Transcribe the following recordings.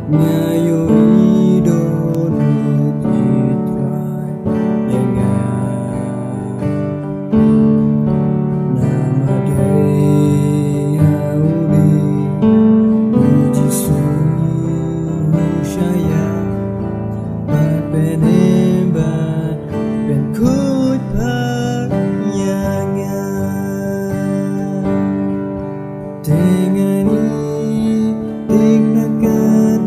Ngayon idulog itry yang namadai hauli uji susaya berpenemba benkut panyangan dengan diknakan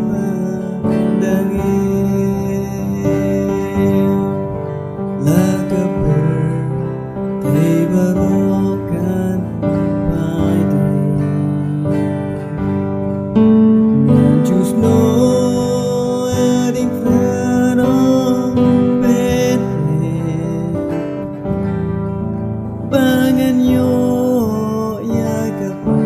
pandangin laga bertibarokan padi Nanjus no adik farong pete bangan yo ya kapasnya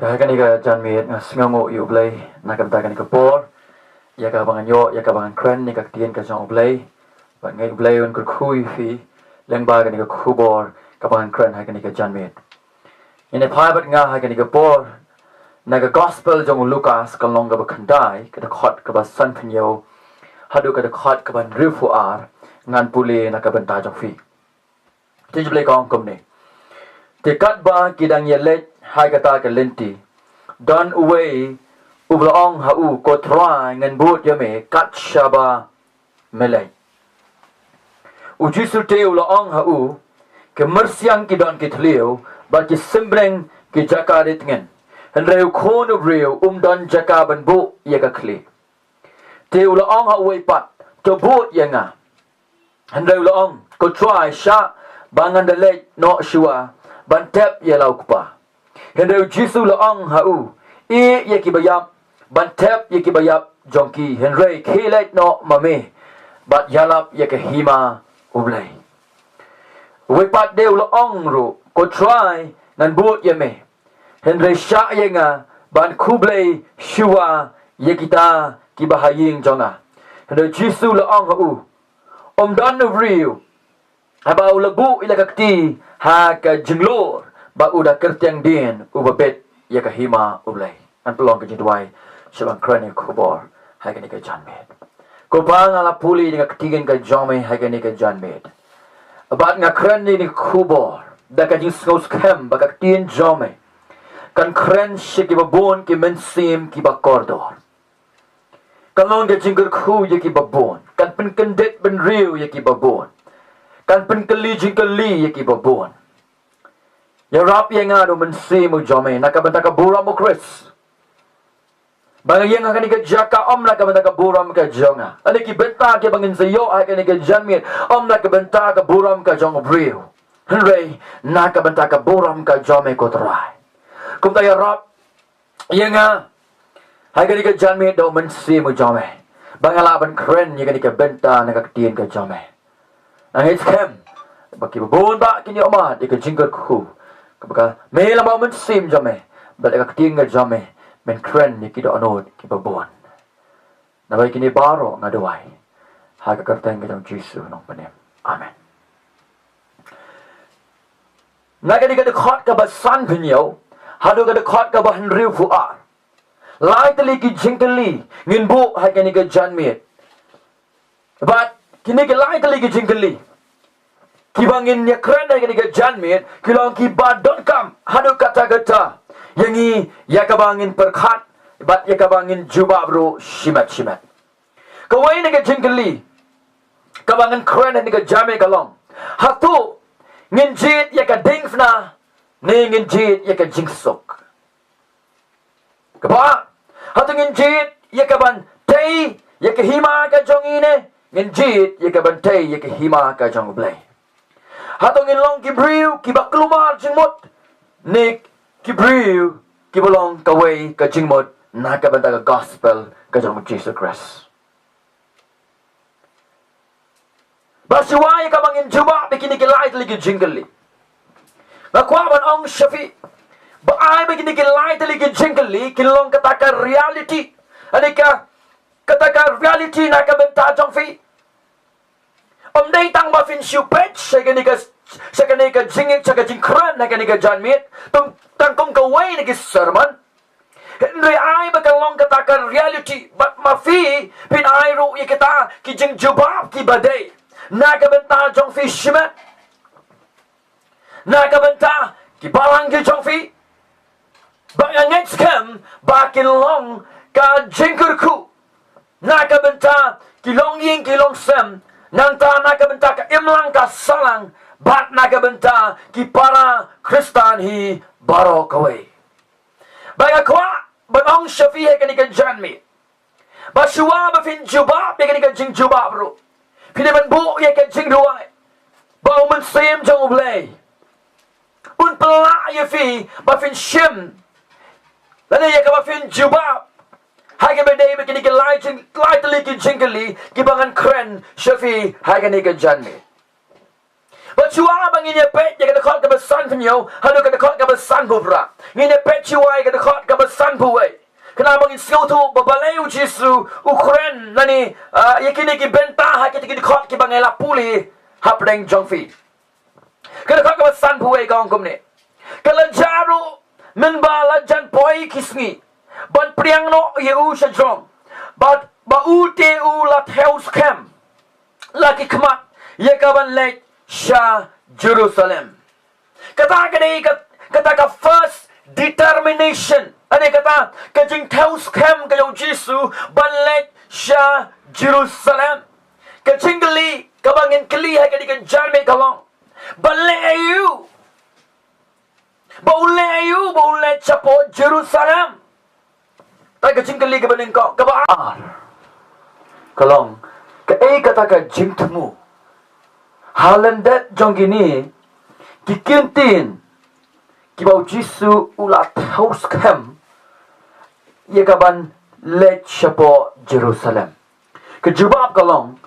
Kahkan ika janmit ngasngango yu blay nakabtakan ika por ya ka bangan yo ya ka bangan kren ni ka tien ka jong blay bat ngai blay on kur khui fi leng ba kan ika khubor ka bangan kren ha kan ika janmit ine phaibat nga ha kan ika por naga gospel jong Lukas ka long ka ba khandai ka khot ka ba san phnyo hadu ka khot ka ban rifu ar ngan puli na ka ban ta jong fi tin blay kong kom ni te kat ba kidang yelet hai kata ke lenti don away ublaong hau ko try ngan but yame kat shaba melai uji sute ublaong hau ke mersiang ki don ki thlio ba ki sembreng ki jaka dit ngen henreu khon ubreu don jaka ban bu ye ka khli te ublaong hau we pat to but yanga henreu laong ko try sha bangan de lek no shua ban tap ye lau kupa Henry Jisu laong hau ye ki bayap ban tap ye ki bayap jongki Henry khilet no mame bat yalap ye ke hima ublay we pat deu laong ru ko try nan but ye me Henry sha ye nga ban kublay shua ye kita ki bahaying jonga Henry Jisu laong hau dan uvriu aba ulabu ila kakti ha ka jinglor ba udah kertiang din ubabet ya kahima ublay an pelong ke jidwai sebang krane khobor hai kani ke janmet ko bang ala puli dengan ketigen ke jome hai kani ke janmet abat nga krane ni khobor da ka jing skos kem ba ka tien jome kan kren shi ki babon ki mensim ki ba kordor kalong ke jingger khu ye ki babon kan pen kendet ben riu ye ki babon kan pen keli jingkeli ye ki babon ya rap yang ada mensimu jome nakabanta ka buram mo Chris bang yang akan ikat jaka om nakabanta ka buram ka jonga ani ki benta ke bangin sayo akan ikat janmit om nakabanta ka buram ka jong brio henry nakabanta ka buram ka jome ko trai kum ta ya rap yang akan ikat janmit do mensimu jome bang ala ban kren yang ikat benta nakakatien ka jome ang kem baki babon ba kini oma ikat jingker ku Kapag may lamang man sim jame, balik ka tinggal jame men kren ni kido anod ki babuan na bai kini baro ngadawai ha ka kerteng ka jong Jesu nong panem amen na ka di ka dekat ka basan pinyo hadu ka dekat ka bahan riu fuar lai tali ki jingkali ngin bu ha ka ni ka janmit but kini ka lai tali ki jingkali kibangin ya keren ha ka ni ka janmit kilong ki badon kam hadu kata-kata yangi ya kabangin perkhat bat ya kabangin juba bro shimat kawai ni ka jingkali kabangin keren ni ka jame kalong hatu ngin jit ya ka dingfna ni ngin jit ya ka jingsok kaba hatu ngin jit ya ka ban tei ya ka hima ka jongine ngin jit ya ka ban tei ya ka hima ka jong blai hatu ngin long ki briu ki baklumar jingmot nik kibriu kibolong kaway ka jingmot na kabanta ka gospel ka jong Jesus Christ. Basuway ka bangin juba bikini kilay tali ki jingkali. Nakwaban ang Shafi. Baay bikini kilay tali ki jingkali kilong kataka reality. Anika kataka reality na kabanta jong fi. Day tang ba fin shupet sa kanika jingik sa kajingkran na kanika janmit tang kong kaway na sermon Henry ay bagalong kataka reality but mafi pinayro ikita ki jing jubab ki baday na kabenta jong fi shimet na kabenta ki balang ki jong fi bangangit skem bakilong ka jingkurku na kabenta kilong ying kilong sem nang ta nakabenta ka imlang ka salang bat nakabenta ki para Kristan hi baro kaway. Baga kwa banong Shafi he kanika janmi. Bashuwa bafin juba he kanika jing juba bro. Pinaman bu he kan jing duwai. Bau men sayem jong ublay. Un pala ye fi bafin shim. Lana ye ka bafin juba. Haga bedai begini ke lai tali ki jingkali ki bangan kren Shafi haga ni ke janmi. Bacua bang ini pet ye ka dekot ka besan penyo hadu ka dekot ka besan bubra. Ngine pet chuai ka dekot ka besan buai. Kena bang insiu tu babalai Jesu Ukren nani ye kini ki benta ha ki dekot ki bangai lapuli hapdeng jongfi. Ka dekot ka besan buai ka ongkom ni. Kala jaru menbala jan poi kisngi. Ban priang no ye u shajong. But ba u te u lat house cam. Laki kemat ye kaban lek sha Jerusalem. Kata ka first determination. Ane kata kajing house cam kayo Jesu ban lek sha Jerusalem. Kajing geli kabangin keli ha kadikan jarme kalong. Ban le ayu. Baule ayu baule chapo Jerusalem. Tak kajing kali ke bening kau kebaar. Kalong ke kata ka jing temu. Halendet jong gini kikintin kibau Jesu ulat house cam ye kaban let chapo Jerusalem. Kejubab kalong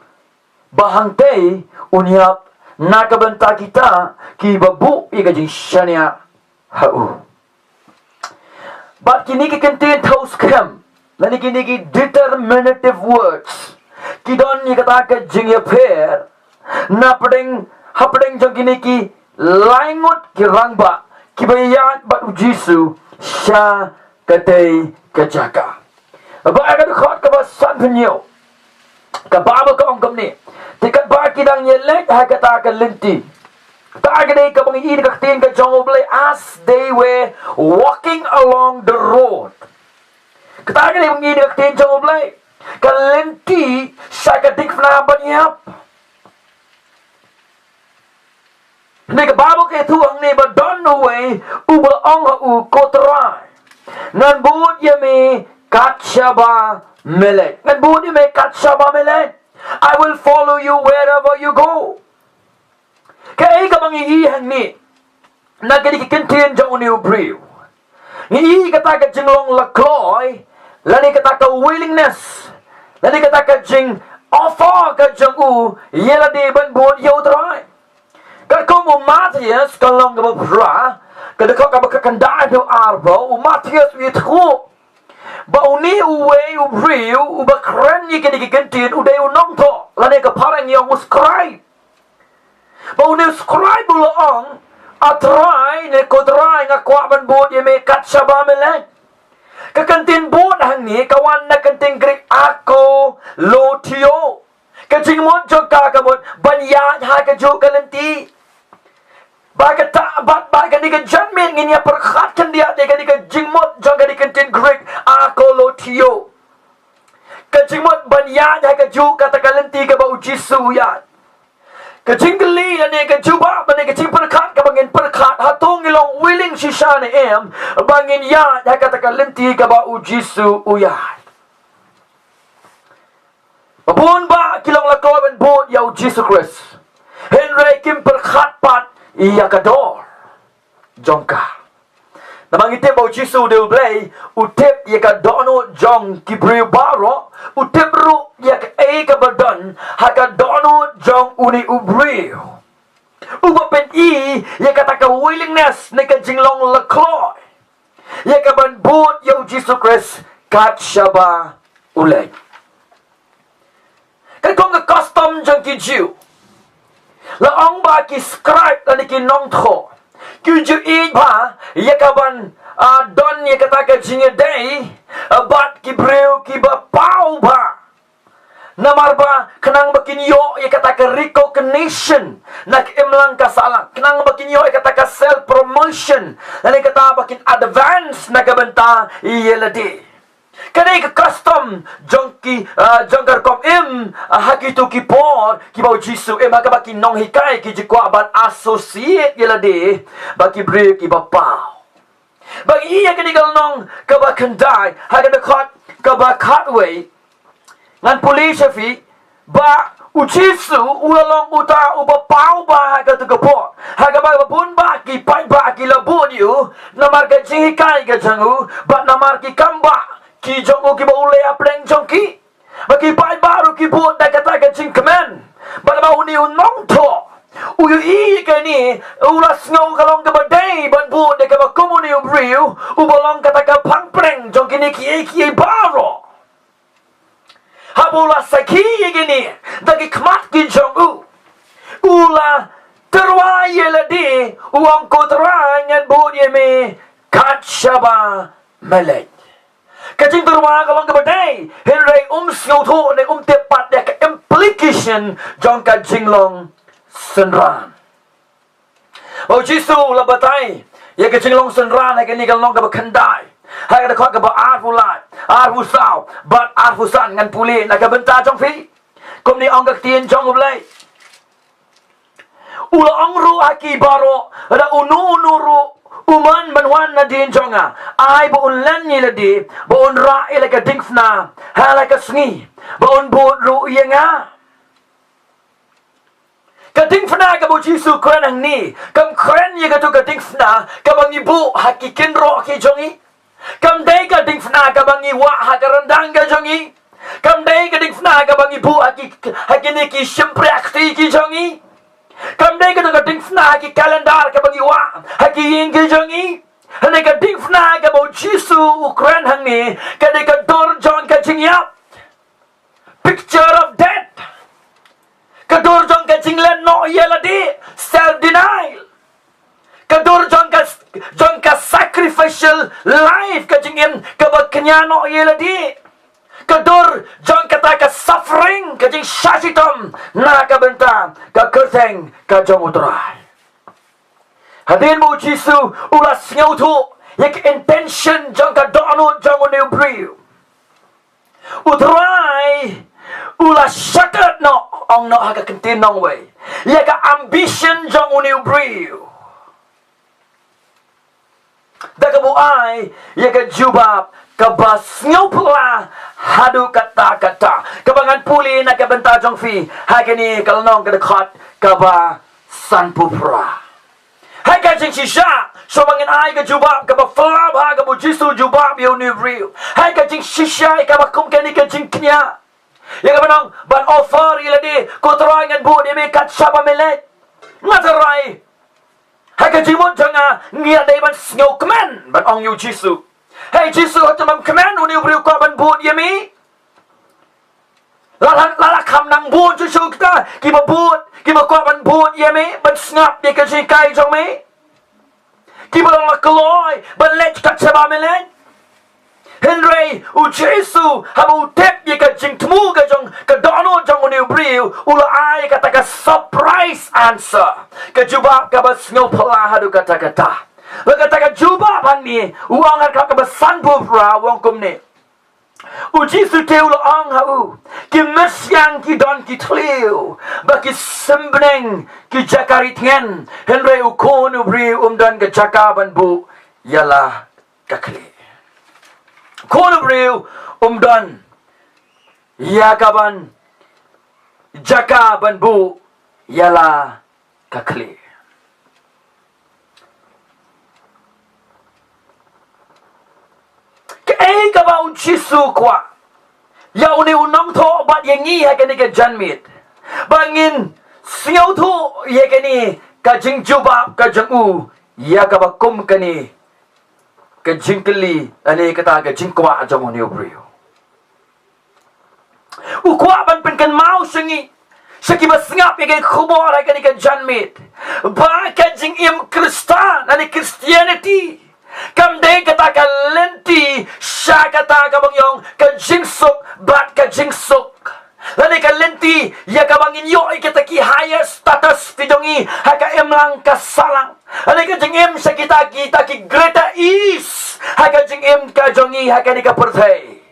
bahangtei unyap nakabenta kita ki babu ye kajing shania hau. But kini ki contain house cam. Lani kini ki determinative words. Kidon ni kata ke jing ye per. Na hapdeng jong kini ki laingut ki rangba. Ki bayat bat Jesu sya katay kajaka. Ba aga dekot ka ba san penyo. Ka baba ka ongkom ni. Tikat ba kidang ye lek ha kata ka linti. Tagaday ka bang iinigaktin ka jong oblay as they were walking along the road. Tagaday bang iinigaktin jong oblay kalenti sa kadikfna banyap. Hindi ka babo kay tuang ni ba don way ubal ang u kotray. Ngan buod yami katshaba melek. Ngan buod yami katshaba melek. I will follow you wherever you go. Kaya ka bang iihan ni nagkadikikintin jang uniw briw. Ngii kata ka jinglong lakloy, lani kata ka willingness, lani kata ka jing offer ka jang u, yela di ban buod yaw try. Kaya kung Matthias kalong ka bapra, Kadang kau berkendai tu arba, Matius itu. Bau ni uwe ubriu ubakren ni kini kikentin udai unong to lane ka parang yang uscry. Bau ni uscry buloong atrai ne kodrai nga kwa ban bot ye me kat shaba melek. Kekentin bot hang ni kawan na kentin Greek ako lotio. Kajing mon joka kamot banyan ha kajo kalenti. Baga tak baga ni ka janmin nginya perkhat kan dia ni ka jingmot jong ka ni kentin Greek akolotio. Ka jingmot banyan ha ka ju kata kalenti ka ba ujisu ya. Ka jingli ni ka juba ba ni ka jing perkhat ka bangin perkhat hatong ilong willing shisha ni bangin ya ha kata kalenti ka ba ujisu ya. Babun ba kilong lakoy ben bot ya ujisu Chris. Henry kim perkhat pat iya kador jongka namang ite bau jisu de blay utep ye ka dono jong kibriu baro utep ru ye ka e ka badon ha ka dono jong uni ubriu uba pen i ye ka ta ka willingness ne ka jinglong lakloy ye ka ban bot yo jisu Christ kat shaba ulay ka kong ka custom jong ki jiu la ong ba ki scribe la ni ki nong tho ki ju i ba ye ka ban don ye ka ta ka jinge day bat ki breu ki ba pau ba namar ba kenang bakin yo ye ka ta ka recognition nak imlang ka salang kenang bakin yo ye ka ta ka self promotion la ni ka ta bakin advance na ka benta ye la di kanai ka custom jongkar kom hakitu ki por ki bau jisu maka baki nong hikai ki jikwa ban associate yela de baki bre ki bapa bagi iya kini kal nong ka ba kendai haga de khot ka ba khatway ngan police fi ba ujisu ulalong uta uba pau ba haga tu ka por haga ba bun ba ki pai ba ki la bun yu namar ka jikai ka jangu ba namar ki kamba ki jong ki ba ule apreng jong ki bagi pai baru ki buat dah kata ka jing kemen ba ba uni unong to uyu i ka ni ulas ngau kalong ka badai ban buat dah ka ba komuni ubriu ubolong kata ka pangpreng jong ki ni ki baro habula saki gini dagi kmat ki jong ula terwai la di uang ko terang ngan buat ye me kat shaba malay kajing terwa kalong kabadai henry sngau tho ne tepat ya ka implication jong ka jinglong senran o jisu la batai ya ka jinglong senran ka ni kalong ka bakandai ha ka khot ka ba arfu sao but arfu san ngan puli na ka benta jong fi kom ni ong ka tien jong oblai ula ong ru aki baro ra unu ru uman banwan na din jonga ay buon lan ni ladi buon ra ila ka dingfna hala ka sngi buon bu ru yenga ka dingfna ka bu jisu kran ni kam kran ye ka to ka dingfna ka bangi bu hakikin ro ki jongi kam dai ka dingfna ka bangi wa hakarandang ka jongi kam dai ka dingfna ka bangi bu hakini ki shimpreakti ki jongi kam dai ka to ka dingfna ki kalendar ka bangi wa haki yin ki jongi hane ka dingfna ka bo jisu ukran hang ni ka dai ka dor jon ka jingyap picture of death ka dor jon ka jinglen no yela di self denial ka dor jon ka sacrificial life ka jingin ka ba kanyano yela di kador jong kata ka suffering ka jing shashitom na ka benta ka kerteng ka jong utrai hadin mo jisu ulas ngautu yak intention jong ka dono jong new brew utrai ulas shakat no ong no ha ka kentin nong way yak ambition jong new brew da ka buai yak jubab kabas ngupla hadu kata kabangan puli na kabenta jong fi hagini kalnong kadakhat kaba sanpupra haga jing shisha so bangin ai ka jubab kaba flab ha ka bujisu jubab yo ni real haga jing shisha kaba kum kani ka jing knya ya kabanong ban offer iladi ko troangan bu de me kat sapa melet ngatarai Hai ka jimon janga ngia dai ban sngo kmen ban ong yu Jisu. Hey Jisu hatamam kmen uni ubriu kwa ban but yemi. Lala kam nang but Jisu kita ki ba but ki ba kwa ban but yemi ban snap dia ka ji kai jong mi. Ki ba la kloi ban let ka chaba melen. Henry u Jesu hamu tep ye ka jing tmu ka jong ka dono jong uni briu ula ai kata ka surprise answer ka jubab ka bas ngau pala hadu kata kata ka jubab ni uang ka bas san bu pra wong kum ni u Jesu te ula ang hau ki mesyang ki don ki tliu ba ki sembreng ki jakari tien Henry u kon u briu dan ka jakaban bu yala ka kli Konobreu umdan yakaban jakaban bu yala kakli. Kei kabau Jisu kwa ya uni unang tho bat yengi hakani ka janmit bangin siau tho yekani ka jing jubab ka jangu yakabakum kani ka jingkeli ane kata ka jingkwa jong ni obrio ukwa ban pen kan mau sengi saki basngap ye khubor ka ni ka janmit ba ka jing im kristan ane Christianity kam de kata ka lenti sha kata ka bangyong ka jingsuk bat ka jingsuk lani ka lenti ya ka bangin yo ikata ki higher status pidongi haka emlang ka salang ani ka jing em sa kita ki greater is haka jing em ka jongi haka ni ka perthai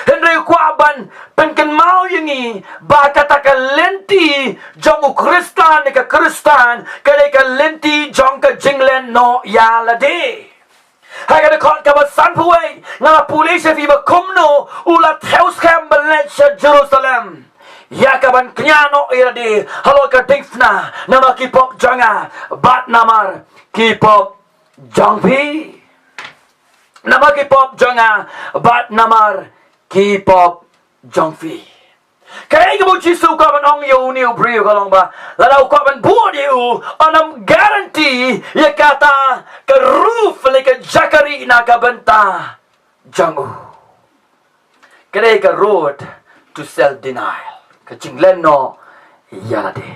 Henry kwaban penken mau yengi ba kata ka lenti jong kristan ni ka kristan ka lenti jong ka jinglen no ya lade Haka de kot ka basan puwe nga police fi ba komno ulat house cam balet Jerusalem ya ka ban knyano iradi halo ka difna nama kipop janga bat namar kipop jangpi nama kipop janga bat namar kipop jangpi Kaya ka mo Jisu ka man ong yu ni ubriyo ka lang ba? Lalaw ka man buod yu anam guarantee ya kata ka roof li ka jakari na ka benta jangu. Kaya ka road to self-denial. Ka jinglen no yalade.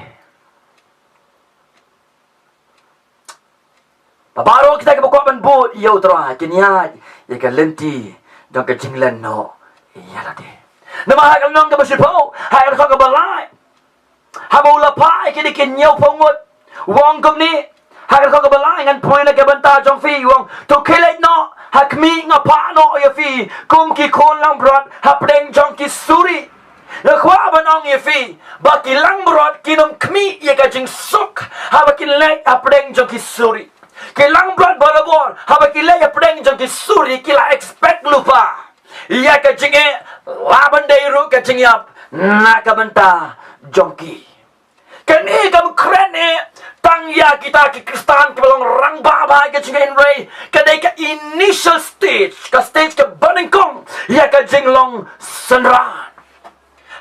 Babaro kita ka buka man buod yu tra kinyad ya ka lenti dong ka jinglen no yalade. Namahakal nong ka basipo, hayar ka balay. Habo lapay kini kinyaw pongot. Wong kum ni, hayar ka balay ngan puy na kabanta jong fi wong to kilit no hakmi nga pa no ya fi kum ki kon lang brot hapdeng jong ki suri. Nakwa ba nong ya fi baki lang brot kinom kmi ya ka jing suk haba kilek hapdeng jong ki suri. Kilang brot balabor haba kilek hapdeng jong ki suri kila expect lupa. Ia ka jinge laban dairu ka jingyap nakabanta jongki. Kani kam krene tang ya kita ki kristan ki belong rang baba ka jinge enray kadai ka initial stage ka baningkong ya ka jinglong senran.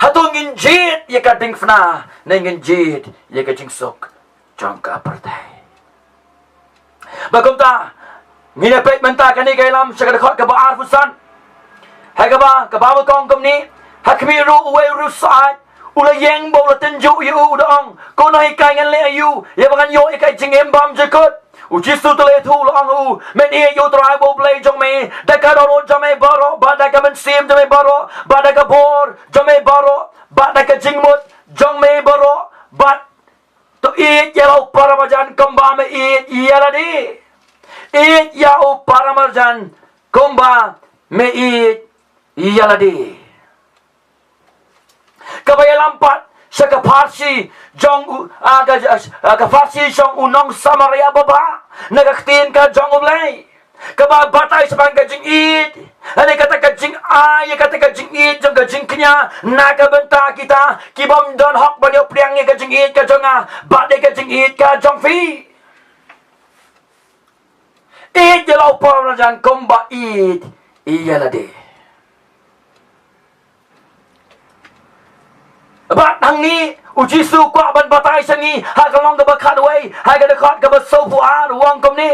Hatong injit ya ka dingfna nang injit ya ka jingsok jongka pertai. Bagumta nginapet menta kani kailam sakadakot ka baar fusan. Hagaba kababa kong kumni hakmiru uwe rusat ula yeng bo la tenju yu udang kono hikai ngan le ayu ya bangan yo ikai jingem bam jakut u Jisu tole thu long u men e yo trai bo play jong me dakaro jame baro badaka men sim jame baro badaka bor jame baro badaka jingmut jong me baro bat to e yalo paramajan kamba me e yaladi e ya o paramajan kamba me e Iyaladi. Kabaya lampat sa kaparsi jong kaparsi jong unong Samaria baba nagaktin ka jong ulay kaba batay sa pangkajing id ani kata kajing ay kata kajing id jong kajing knya nakabenta kita kibam don hok banyo priang kajing id ka jong bade kajing id ka jong fi id jalaw parajan komba id iyaladi. Bat hang ni uji su kwa ban batai sangi ha ka long ka ba khat wei ha ka de khat ka ba so pu a ruang kom ni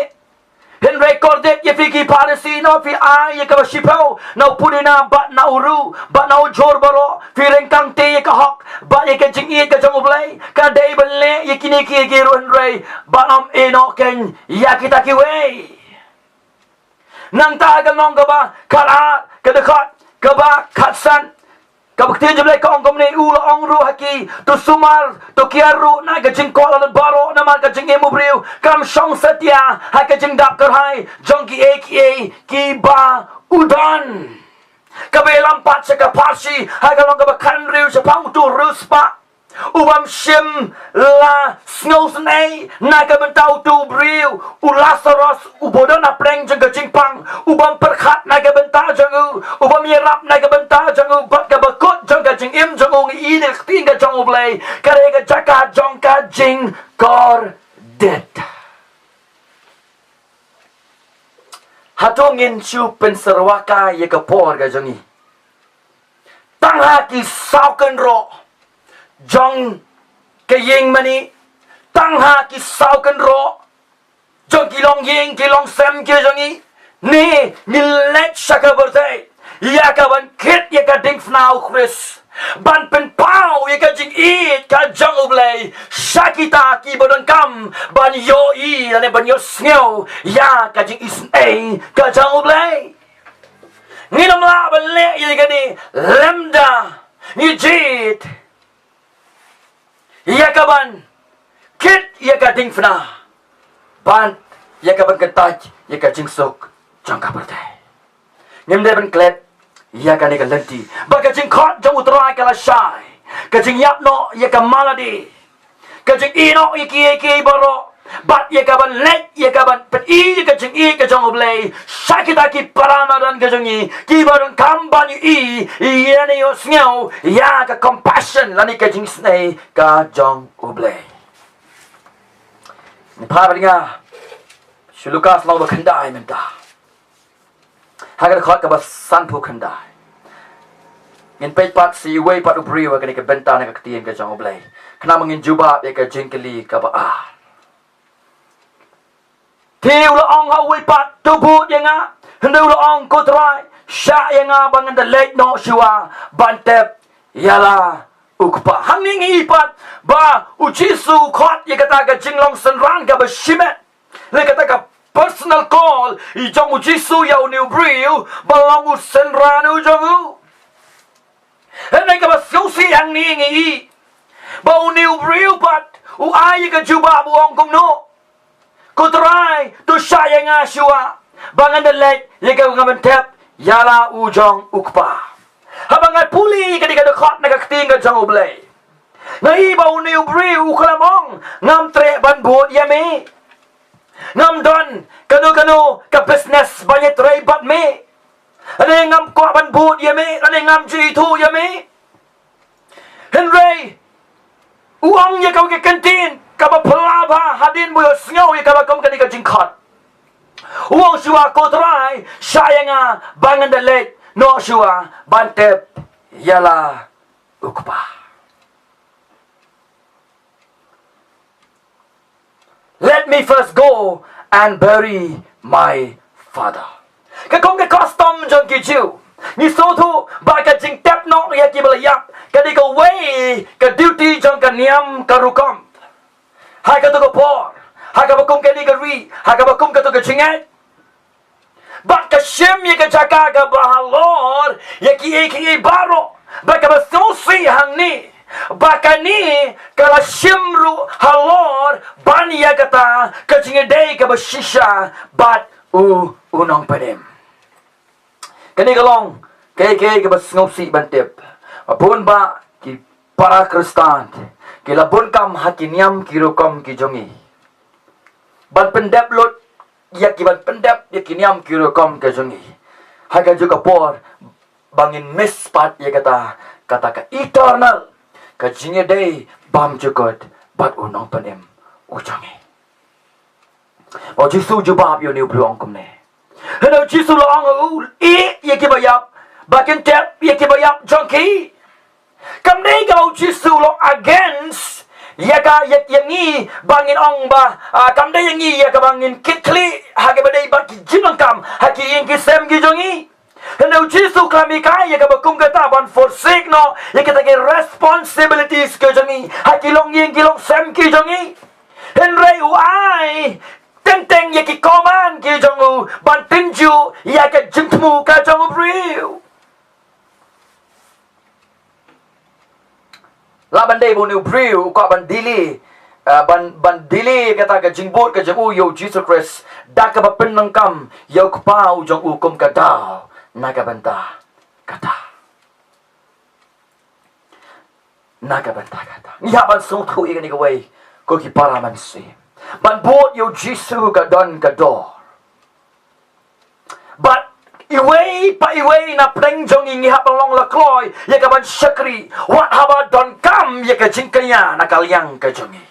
hin recorded ye fiki parisi no fi ai ye ka ba shipau no pudina bat na uru bat na jor baro fi reng kang te ye ka hok bat ye ka jing ye ka jong blai ka dei ban le ye kini ki ye ron rei bat am e no ken ya kita ki wei nang ta ka long ka ba khat ka de khat ka ba khat san kabukti jumlah kaum komne ula ongru haki tu sumar tu kiaru na gajing kola dan baro na mal gajing emu briu kam shong setia ha gajing dap kerhai jong ki ba udan kabe lampat seka parsi ha kalong ka kan riu sepang tu ruspa ubam shim la snow snai na ka bentau tu briu ulasaros ubodon na preng jeng gajing pang ubam perkhat na ka bentau jeng ubam yerap na ka bentau jeng bat ka bakut jeng gajing im jeng ong i ne tin ka jong oblay kare ka jaka jong ka jing kor det hatongin chu pen serwaka ye ka por ka jongi tang ha ki sauken ro jong ke yeng mani tang ha ki sauken ro jong ki long yeng ki long sem ke jongi ni let shaka birthday ya ka ban kit ya ka ding fnau chris ban pen pau ya ka jing eat ka jong oblay shakita ki bodon kam ban yo i ane ban yo sneo ya ka jing is a ka jong oblay ni nom la ban le ya ka ni lemda ni jit ya ka ban kit ya ka ding fna ban ya ka ban kentaj ya ka jing sok jong ka birthday nim de ban klet ya ka ni ka lenti ba ka jing khot jong utrai ka la shai ka jing yap no ya ka maladi ka jing ino iki baro bat ya ka ban let ya ka ban pet ya ka jing ka jong oblay sakita ki paramadan ka jongi ki baron kamban i ya ne yo sneo ya ka compassion lani ka jing snei ka jong oblay ni pa ba nga shulukas law ba khandai menta hagar khot ka ba san pu khandai ngin pe pat si wei pat upri wa ka ni ka benta na ka tien ka jong oblay khna mangin juba ya ka jing kali ka ba a Tiu la ong ha wei pat tu bu yang a hendu la ong ko trai sha yang a bangan the late no shua bantep yala ukpa hang ni ngi pat ba uchi su khot ye kata ka jinglong san ran ka ba shimet le kata ka personal call I jong uchi su yau new brew ba long u san ran u jong u henai ka ba siu si hang ni ngi ba u new brew pat u ai ka juba bu ong kum no Kutrai tu sayang asua bangan delek ye ka ngamen tep yala ujong ukpa habangai puli ka dika dekot na ka ting ka jong oblay ngai ba uni ubri uklamong ngam tre ban bot yame ngam don kanu ka business banyak tre bat me ane ngam ko ban bot yame ane ngam ji tu yame Henry uang ye ka ke kantin kaba pelaba hadin buyo sngau ye kaba kom kanika jingkhat uang shua kotrai sayanga bangan dalet no shua bantep yala ukpa let me first go and bury my father ka kom ka custom jong ki chiu ni so thu ba ka jing tap no ye ki bala yap ka di ka way ka duty jong ka niam ka rukom hai ka to ko por hai ka bakum ka ni ka ri hai ka bakum ka to ka chingai bat ka shim ye ka jaka ka bahalor ye ki baro ba ka ba so si hang ni ba ka ni ka la shimru halor ban ya kata ka chingai dei ka ba shisha bat unong padem kani ka long ke ka ba ngop si bantep apun ba ki para kristan Kila bun kam hakiniam kirokom ki jongi. Ban pendep lot ya ki ban pendep ya kiniam kirokom ke jongi. Haga juga por bangin mispat ya kata ka eternal ka jinge day bam jukot bat unong panem ujangi. O jisu jubab yo ni bluong kumne. Heno jisu lo ang u ya ki bayap bakin tep ya ki bayap jongi. Kam nei ka Jisu lo against yaka yangi bangin ong ba kam dai yangi yaka bangin kitli hage badai ba ki jinang kam haki ing ki sem gi jongi. Henau Jisu kami kai yaka bakum kata ban forsake no yaka take responsibilities ke jongi haki long ing ki long sem ki jongi. Henry uai teng teng yaki koman ki jongu ban tinju yaka jintmu ka jongu briu. La bandai bo new briu ko bandili bandili kata ka jingbut ka jamu yo Jesus Christ da ka bapen nang kam yo kpau jong ukum ka dao naga banta kata ngiha ban sung thu i ni ka wei ko ki para man si ban bot yo Jesus ka don ka do but iway na pleng jong ingi hapalong la kloy ya ka ban syakri wat haba don kam ya ka jingkanya na kalyang ka jongi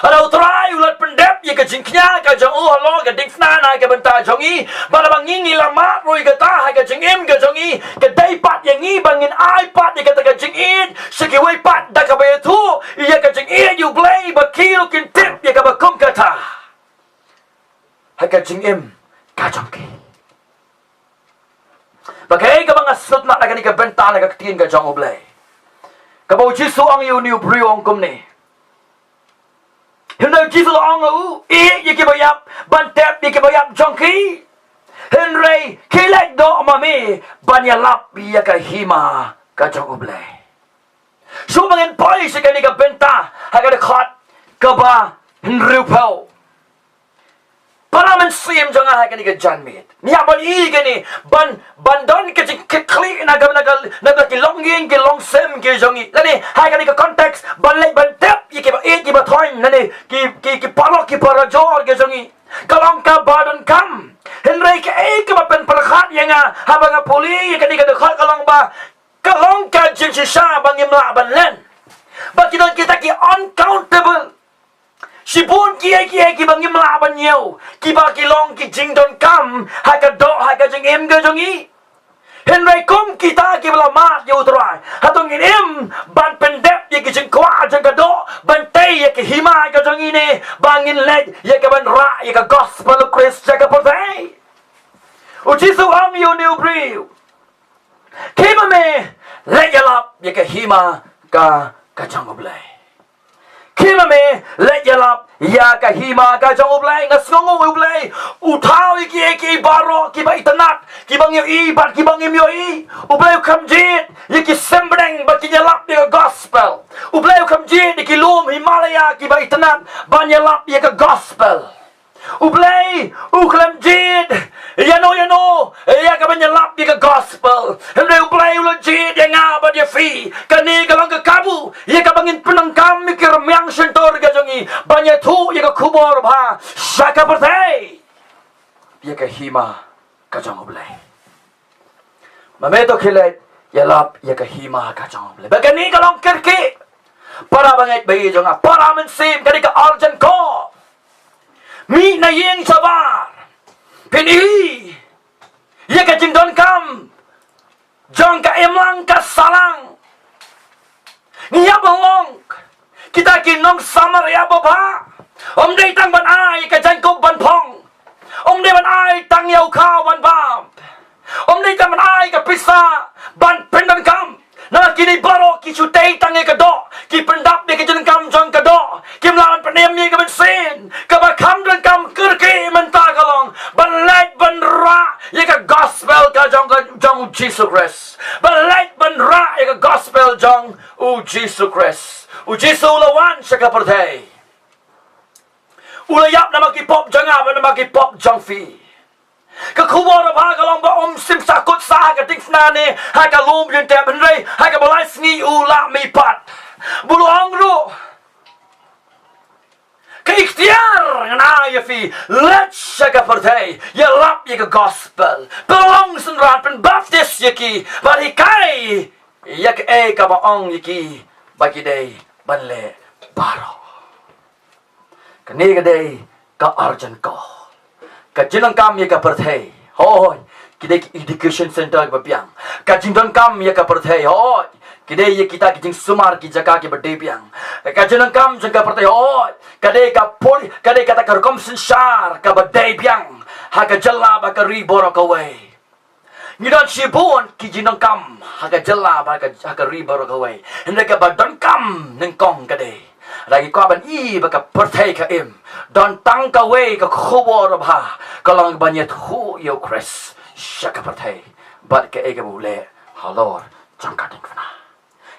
ala utrai ulat pendep ya ka jingknya ka jong halo ka dingfna na ka banta jongi bala bangingi lama roi ka ta ha ka jingim ka jongi ka dai pat yang ngi bangin ai pat ya ka ta ka jingin siki wai pat da ka be tu ya ka jingin you play ba kilo kin tip ya ka ba kum ka ta ha ka jingim ka jongi Bagai ka mga snut na nagani ka benta na kaktiin ka jang oblay. Kabaw Jisu ang yu niyo priyo ang kumni. Hindi Jisu ang u yikibayap bantep yikibayap jangki. Henry kilek do mami banyalap yakahima ka jang oblay. So mangin poy si kani ka benta hagad khat kaba Henry Pau. Para man sim janga ha kani ka janmit. Niya ban i kani bandon ka kikli naga kilongging kilong sem ki jongi. Lani ha kani ka context banlay bantep iki ba thoin nani ki para jor ki jongi. Kalong ka badon kam. Henry ka ka ba pen perkhat yanga habang puli kani ka dekhat kalong ka jin sisa bangimla banlen. Bakidon kita ki uncountable. Si pun kia bangim laban niyo. Kiba kilong ki jing don kam. Haka do haka jing im ka jongi. Henry kum kita ki bala mat yo utray. Hatong im ban pendep ye ki jing kwa jing ka do. Bantay ye ki hima ka jongi ne. Bangin leg ye ka ban ra ye ka gospel of Christ ye ka portay. Ujisu ang yo niyo briw. Kima me legalap ye ka hima ka jang oblay. Kima me lejalap ya kahima ka jang oblay ngasngongo oblay uthaw iki baro ki ba itanat ki bang yo i bat ki bang yo i oblay kamjit iki sembreng ba ki nyalap di gospel oblay kamjit iki lum Himalaya ki ba itanat ba nyalap ya ka gospel oblay uklamjit yano ya ka ba nyalap di ka gospel henry oblay ulajit ya nga ba dia fi kani kalang ka kabu ya ka bangin penangkam mikir myang sentor ka jongi banyak tu ya ka kubor ba saka pertay ya ka hima ka jong oblay mameto khilet ya lap ya ka hima ka jong oblay bagani kalang kirki para bangit bayi jonga para mensim kani ka arjan ko mi na yeng sabar pini ya ka jingdon kam jong ka emlang ka salang niya belong kita kinong samar ya baba om day tang ban ai ka jangkop ban pong om day ban ai tang yaw kaw ban bam om day tang ban ai ka pisa ban pendan kam na kini baro ki chutay tang ka do ki pendap ni ka jeng kam jong ka do kim lan panem ni ka ban sin ka ba kam dan kam kirki menta kalong ban light ban ra ya ka gospel ka jong Jesus Christ ban light ban ra ya ka gospel jong Jesus Christ Ujisu lawan sa kapartay. Ulayap na magipop jangab na magipop jang fi. Kakubor ba kalong ba sim sakot sa katifnane hakalum yung tempenray hakabalay ni ula mi pat. Buluang ro. Kaiktiar na yafi let's sa kapartay. Yalap yung gospel. Belong sunrat pen baptist yaki barikai yak kabaong yaki bagiday banle baro. Kani kaday ka arjan ko. Ka jinang kam ye ka perthei. Hoy, Kita education center ke piang. Kajing don kam ya ka perthai ho. Kita ye kita kajing sumar ki jaka ki berde piang. Kajing don kam jaka perthai ho. Kade ka pol kade kata ka kom sensar ka berde piang. Ha ka jalla ba ka ri borok away. Ni don sibun ki jing don kam ha ka jalla ba ka ri borok away. Hende ka ba don kam neng kong kade. Lagi kau ban baka pertai ka im don tang ka we ka khobor bha kalang banyet hu yo Chris shaka pertai bat ka ega bule halor jangka ding fana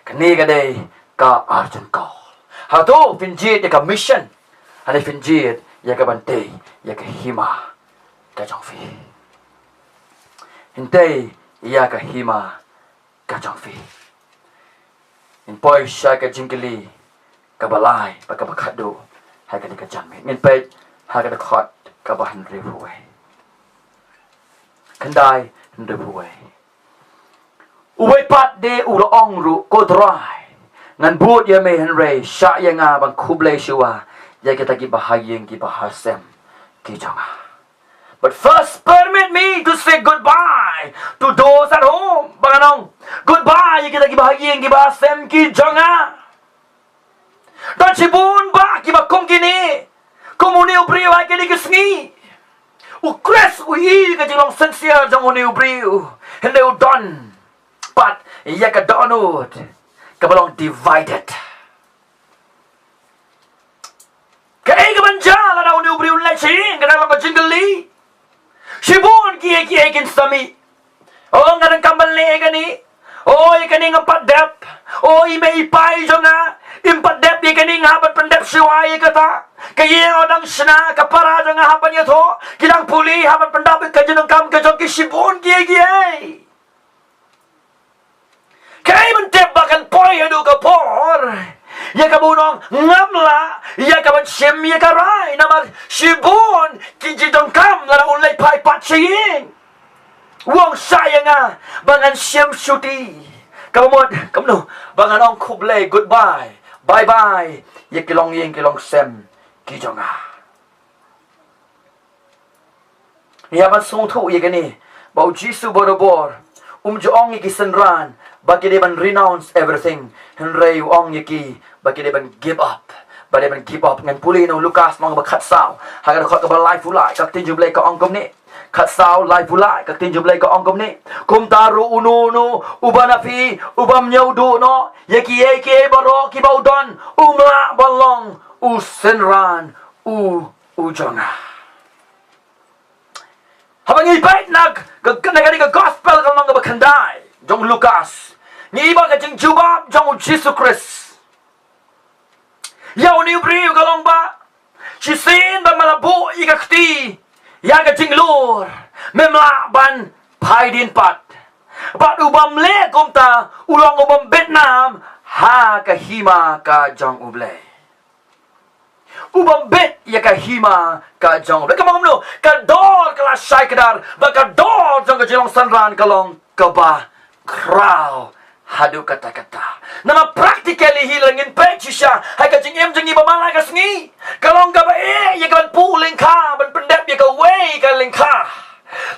kani ka dei ka arjun ko ha to finjit ka mission ane finjit ya ka bante ya ka hima ka jongfi hintei ya ka hima ka jongfi in poi shaka jingli kabalai bakabakado ha ka ka janme ngin pe ha ka khot ka ba han re huwe kandai nde huwe uwe pat de u lo ong ru ko drai ngan but ya me han re sha ya nga bang kuble shua ya kita ki bahayeng ki bahasem ki jonga. But first permit me to say goodbye to those at home. Banganong goodbye ya kita ki bahayeng ki bahasem ki jonga. Dan sibun ba kiba kong kini komuni ubriu ay kini kisngi ukres ui ka jilong sensia jang uni ubriu hende udon pat iya ka donut kabalong divided kaya ka banjala na uni ubriu leching kada lang ka jinggali sibun kiye kin sami o nga nang kambal ni kani o ikani nga padep o ime ipay jonga impat dep di kani ngabat pendep siwai kata kaya odang sna kapara jang hapan ya tho kidang puli hapan pendap ka junang kam ka jong kisibun gie kay man dep bakan poy adu ka por ya ka bunong ngamla ya ka ban sim ya ka rai namag sibun kinjidong kam la ulay pai pat siying wong saya nga bangan sim suti kamot kamno bangan ong kuble goodbye bye bye ye kilong sem ki jonga ya ban song thu ye gani bau jisu borobor jo ong ki senran bagi de ban renounce everything henrei ong ye ki bagi de ban give up bagi de ban give up ngan puli no Lukas mong ba khat sao haga khot ka ba life ulai ka tin juble ka ong kom ni khat sao life ulai ka tin juble ka ong kom ni kum taru unu no ubana fi ubam nyau do no ye ki baro ki bau don umla balong u senran u jonga habang ibait nag ka gospel ka nang ba kandai jong Lukas ni ba ka jing jubab jong Jesus Christ yaw ni ubriu ka long ba si sin ba malabu ikakti ya ka jing lur memla ban pai din pat bat ubam le kumta ulong ubam Vietnam ha ka hima ka jong uble ubam bet ya ka hima ka jong uble kamang no ka dor kala sai kadar ba ka dor jong ka jilong sanran kalong ka ba kraw hadu kata-kata nama practically hilangin pechisha hai ka jing em jing iba malai ka sngi kalong ka ba ya ka ban pu lengka ban pendep ya ka wei ka lengka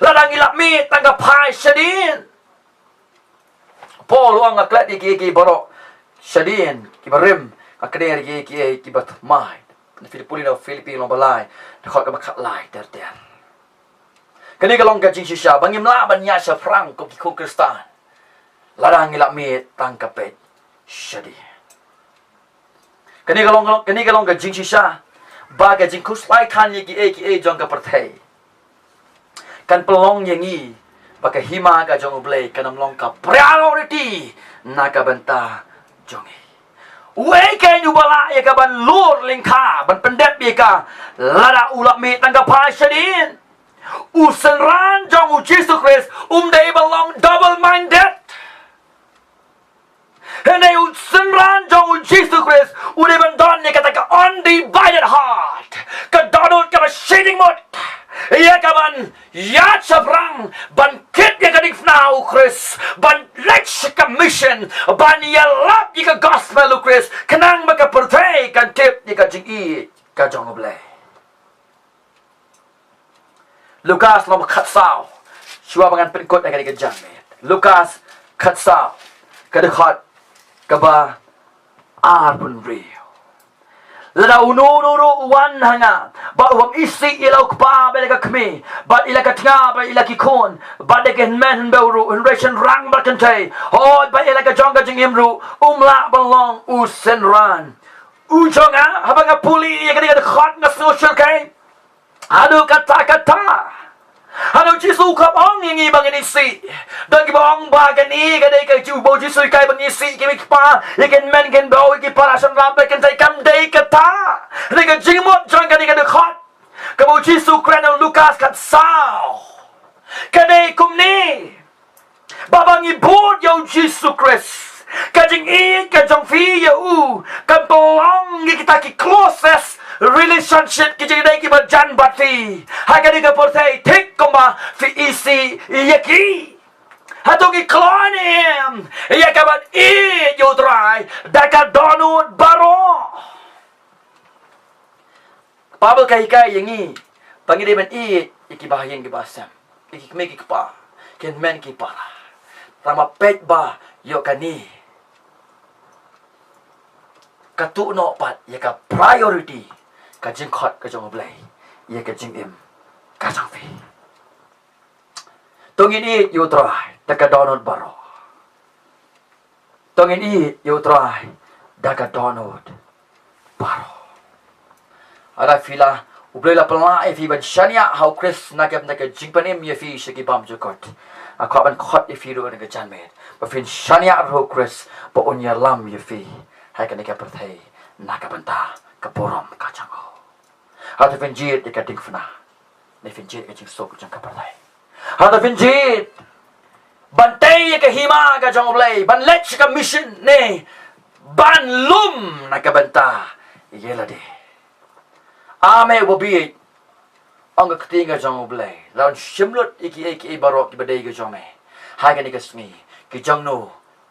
ladang ilap mi tangga pai shadin Paul uang aklat ki borok shadin ki barim akder ki bat mai Filipino balai khot ka bakhat lai ter kani kalong ka jing shisha bangim la ban ya sha frang ko ki Kristan ladang ilap mi tangka pet shadi kani kalong ka jing shisha ba ka jing kuslai kan ye ki jong ka perthai kan pelong yengi baka hima ka jong ublay kanam long ka priority na ka banta jongi we kan ubala ya ka ban lur lingka ban pendep ye ka lada ulap mi tangga pa shadin usenran jong Jesus Christ they belong double minded and they usenran jong Jesus Christ ude ban don ye kata ka undivided heart ka donut ka shading mot ya kaban ya sabrang ban kit ya kadik now Chris ban let's commission ban ya lap ya gospel Chris kanang maka portray kan tip ya ka jigi ka jongoble Lukas lo khat sao Shua bangan penkot akan dikejar met. Lukas katsau kadekhat kaba pun real. Lada unuru wan hanga ba wam isi ilau kpa bela kami ba ila katnga ba ila kikon ba de ken men beuru ration rang ba kente ho ba ila ka jonga jingimru umla balong usen ran ujonga habanga puli ya kadi khot na social kai adu kata Hanu Jisu kap ong ingi bang isi. Dan ki bang ba kan i kadai ka ju bo Jisu kai bang isi ki pa. Ikan men kan bo ki para san rap kan tai kam dei kata. Ni ka jimot jang kan ka de khot. Ka bo Jisu kran Lukas kat sao. Kadai kum ni. Babang i bod yo Jisu Christ. Kajing i kajong fi yo kan pelong kita ki closest relationship ki jadi ki berjan bati hakani ka portai thik koma fi isi yaki hatogi klonim yakabat I yudrai daka donut baro Bible kai yangi pangide ben I iki bahayang ki basam iki meki pa ken men ki para rama pet ba yo kani katu no pat ya ka priority ka jing khot ka jong blai ya ka jing im ka jong fi tongin I you try ta ka donut baro tongin I you try da ka donut baro ada fila ublai la pala fi ban shania how Chris na ka jing panim ya fi shiki bam jukot akwa ban khot I fi ro na ka jan met ba fin shania ro Chris ba on ya lam ya fi hai ka nika perthai naka banta ka porom ka chango hata finjit ka ding fna ne finjit ka jing sok jang ka perthai hata finjit bantai ka hima ka jang oblai ban let ka mission ne ban lum naka banta yela de ame wo bi ang ka tinga jang oblai laun shimlut iki barok ki badai ka jang me hai ka nika smi ki jang no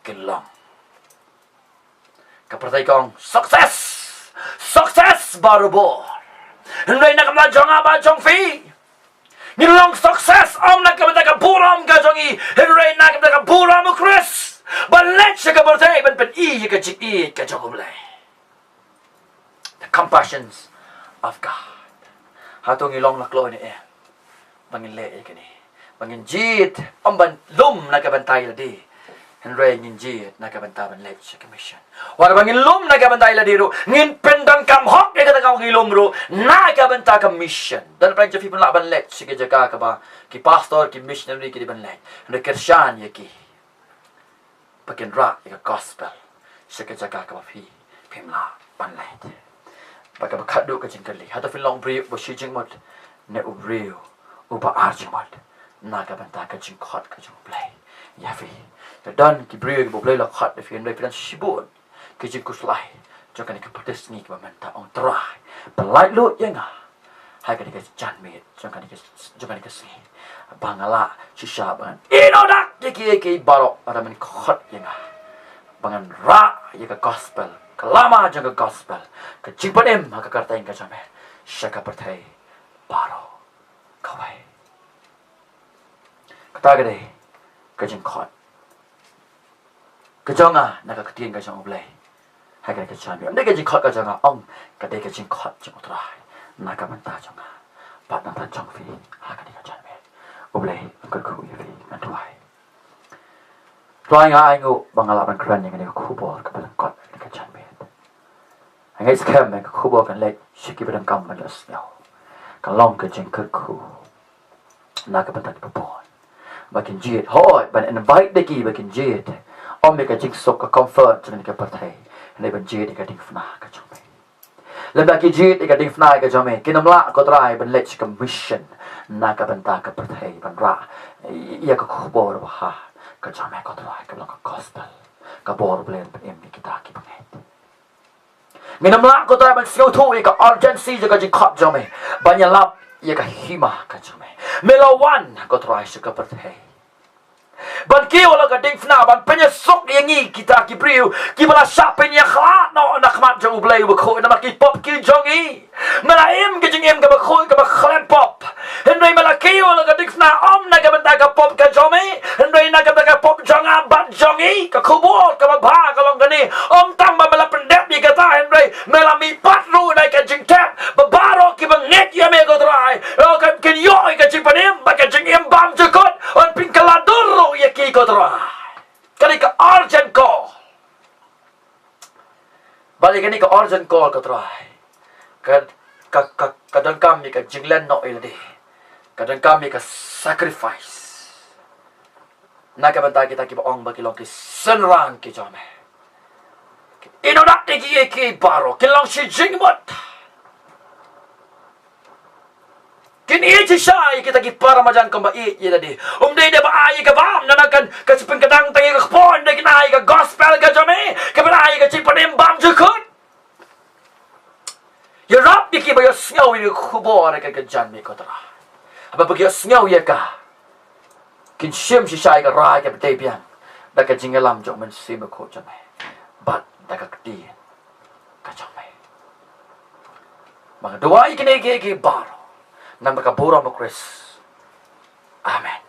ki long Kapertai kong sukses baru bor. Henry nak kamla jong apa jong fi. Nilong sukses om nak kamla ka buram ka jongi. Henry nak kamla ka buram Chris. Balet siya kapertai ban pen I ka jik I ka jong ulay. The compassions of God. Hatong ilong naklo ni Bangin le ka ni. Bangin jit om ban lum nak kabantay la di. Henry ngin jit nakabantaban let sa commission. Wala bang ilum nakabantay la diro. Ngin pendang kamhok na katagaw ngilum ro. Nakabanta commission. Dan pa yung people laban let. Sige jaga ka ba. Ki pastor, ki missionary, ki di ban let. Henry Kershan yaki. Pagin rak yaka gospel. Sige jaga ka ba pi. Pimla ban let. Pagka bakado ka jingkali. Hata fin long brief bo shi jingmot. Ne ubriyo. Uba arjingmot. Nakabanta ka jingkot ka jingplay. Yafi. Dan ki brio ki boleh la khat de fian fian sibut ki jing kuslai jokan ki protes ni ki menta on try belai lu yenga hai ka ki jan me jokan ki si bangala shisha ban inodak ki barok ada men khat yenga bangan ra ye ka gospel kalama jang gospel ka jing panem ha ka karta ing ka jame shaka perthai baro kawai kata gade ka jing khat Kajonga nakakatiyan ka siyang ublay. Hagay ka siya. Hindi ka jing kot ka jonga. Kaday ka jing kot jing utray. Nakamanta jonga. Pat nang tanjong fi. Hagay ka siya. Ublay. Ang kukuya fi. Mantuay. Tuay nga ay ngu. Bangalaban kran yung kubol. Kabalang kot. Ka siya. Ang ngay skem. Ang kubol kan late. Shiki badang kamban las niyaw. Kalong ka jing kuku. Nakamanta di papon. Bakin jit. Hoy. Ban invite deki. Bakin jit. Om ka jing sok ka comfort dengan ka partai. Nei ban jit ka ding fna ka jome. Lemba ki jit ka ding fna ka jome. Kinamla ko try ban let ka mission na ka banta ka partai ban ra. Ia ka khobor ha ka jome ko try ka lang ka gospel. Ka bor blen em ni kita ki banget. Kinamla ko try ban sio to ka urgency ka jing khop jome. Ban ya lap ia ka hima ka jome. Melawan ko try ka partai. Ban kio la ka ding fna ban penyesok yangi kita ki priu ki bala sapin ya khla no nakmat jong blay ba khoi na ki pop ki jongi mala em ki jing em ka ba khoi ka ba khlan pop Henry malakiyo nagadik na nagabanda ka pop ka jomi. Henry nagabanda ka pop jonga bat jongi ka kubol ka magba ka long gani. Tang mamalapendep ni kata Henry melami patru na ka jingtep babaro ki bangit ya me ko try. O ka kinyo ka jipanim ba ka jingim bam jukot on pinkaladuro ya ki ko try. Kani ka urgent call. Balik kani ka urgent call ko try. Kadang kami ka jinglan no iladi. Kadang kami ka sacrifice. Nakabanta kita ki baong bakilong ki senran ki jome. Inonak ni ki baro kilong si jingmot. Kin ichi siya kita ki para majan kong bait yun di. Umday na baayi ka bam nanakan kasi pangkadang tangi ka kapon na kinahay ka gospel ka jome. Kapanahay ka chipanim bam jukot. Yarap ni ki ba yung singaw yung kubo na kagadyan mi ko tara. Aba pag yung singaw yung ka. Kinsim si siya yung rai ka patabian. Daka jingalam jong man sima ko jame. But daka katiyan ka jame. Mga duwa ikinigigi baro. Na makabura mo Chris. Amen.